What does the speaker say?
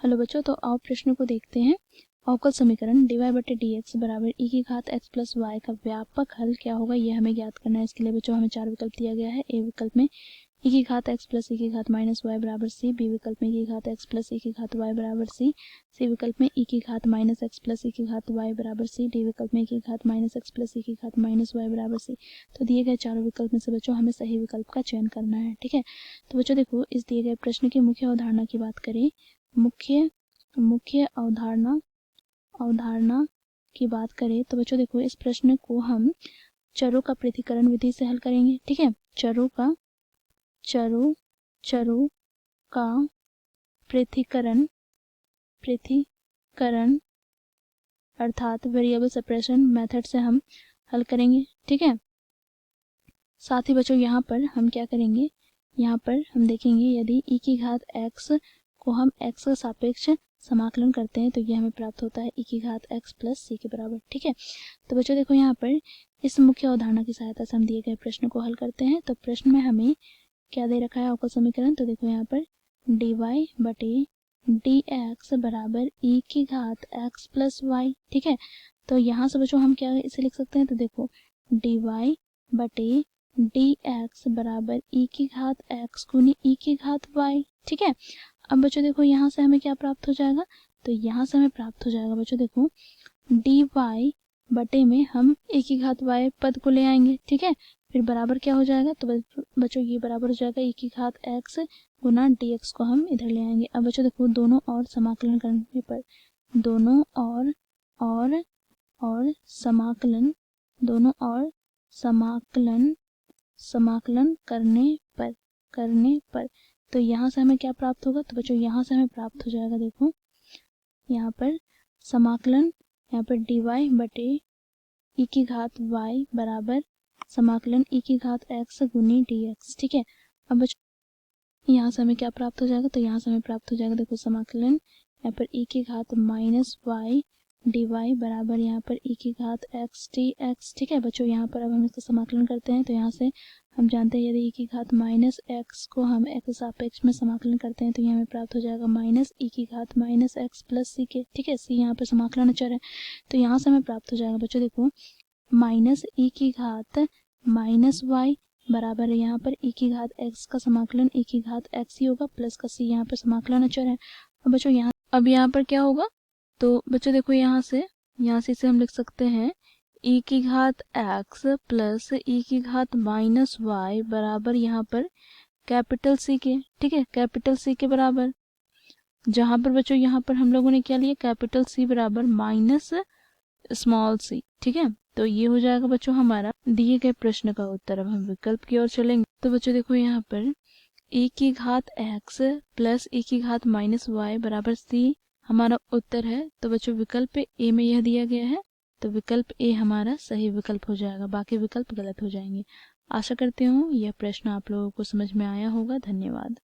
Hello बच्चों, तो आओ प्रश्न को देखते हैं। अवकल समीकरण dy/dx बराबर e की घात x प्लस y का व्यापक हल क्या होगा, ये हमें ज्ञात करना है। इसके लिए बच्चों हमें चार विकल्प दिया गया है। ए विकल्प में e की घात x प्लस e की घात माइनस y बराबर c, बी विकल्प में e की घात x प्लस e की घात y बराबर c, सी विकल्प में e की घात माइनस x प्लस e की घात y बराबर c, डी विकल्प में e की घात माइनस x प्लस e की घात माइनस y बराबर c। तो दिए गए चारों विकल्प में से बच्चों हमें सही विकल्प का चयन करना है। ठीक है, तो बच्चों देखो, इस दिए गए प्रश्न की मुख्य अवधारणा की बात करें, मुख्य अवधारणा की बात करें तो बच्चों देखो, इस प्रश्न को हम चरों का पृथक्करण विधि से हल करेंगे। ठीक है, चरों का पृथक्करण अर्थात वेरिएबल सेपरेशन मेथड से हम हल करेंगे। ठीक है, साथ ही बच्चों यहाँ पर हम क्या करेंगे, यहाँ पर हम देखेंगे यदि e की घात x को हम x का सापेक्ष समाकलन करते हैं तो ये हमें प्राप्त होता है e की घात x प्लस c के बराबर। ठीक है, तो बच्चों देखो, यहाँ पर इस मुख्य अवधारणा की सहायता से हम दिए गए प्रश्न को हल करते हैं। तो प्रश्न में हमें क्या दे रखा है, अवकल समीकरण। तो देखो यहाँ पर dy/dx बराबर e की घात x प्लस y। ठीक है, तो यहाँ से बच्चों हम क्या इसे लिख सकते हैं, तो देखो dy/dx बराबर e की घात x गुनी e की घात y। ठीक है, अब बच्चों देखो यहाँ से हमें क्या प्राप्त हो जाएगा, तो यहाँ से हमें प्राप्त हो जाएगा बच्चों देखो dy बटे में हम e की घात y पद को ले आएंगे। ठीक है, फिर बराबर क्या हो जाएगा, तो बच्चों ये बराबर हो जाएगा e की घात x गुना dx को हम इधर ले आएंगे। अब बच्चों देखो, दोनों और समाकलन करने पर समाकलन करने पर तो यहाँ से हमें क्या प्राप्त होगा, तो बच्चों यहाँ से हमें प्राप्त हो जाएगा, देखो यहाँ पर समाकलन, यहाँ पर dy बटे e की घात y बराबर समाकलन e की घात x गुनी dx। ठीक है, अब बच्चों यहाँ से हमें क्या प्राप्त हो जाएगा, तो यहाँ से हमें प्राप्त हो जाएगा, देखो समाकलन यहाँ पर e की घात माइनस y dy बराबर यहाँ पर e की घात x dx। ठीक है बच्चों, यहाँ पर अब हम इसका समाकलन करते हैं तो यहाँ से हम जानते हैं यदि e की घात माइनस x को हम x सापेक्ष में समाकलन करते हैं तो ये हमें प्राप्त हो जाएगा माइनस e की घात माइनस x प्लस c के। ठीक है, c यहाँ पर समाकलन अचर है तो यहाँ से हमें प्राप्त हो जाएगा बच्चों देखो माइनस e की घात माइनस y बराबर है यहाँ पर e की घात x का समाकलन e की घात x ही होगा प्लस का c यहाँ पर समाकलन अचर है। अब बच्चों यहाँ पर क्या होगा, तो बच्चों देखो यहाँ से इसे हम लिख सकते हैं e की घात x प्लस e की घात माइनस y बराबर यहाँ पर कैपिटल C के। ठीक है, कैपिटल C के बराबर, जहाँ पर बच्चों यहाँ पर हम लोगों ने क्या लिया, कैपिटल C बराबर माइनस स्मॉल c। ठीक है, तो ये हो जाएगा बच्चों हमारा दिए गए प्रश्न का उत्तर। अब हम विकल्प की ओर चलेंगे तो बच्चों देखो यहाँ पर e की घात x प्लस e की घात माइनस y बराबर c हमारा उत्तर है। तो बच्चों विकल्प ए में यह दिया गया है, तो विकल्प ए हमारा सही विकल्प हो जाएगा, बाकी विकल्प गलत हो जाएंगे। आशा करती हूँ यह प्रश्न आप लोगों को समझ में आया होगा। धन्यवाद।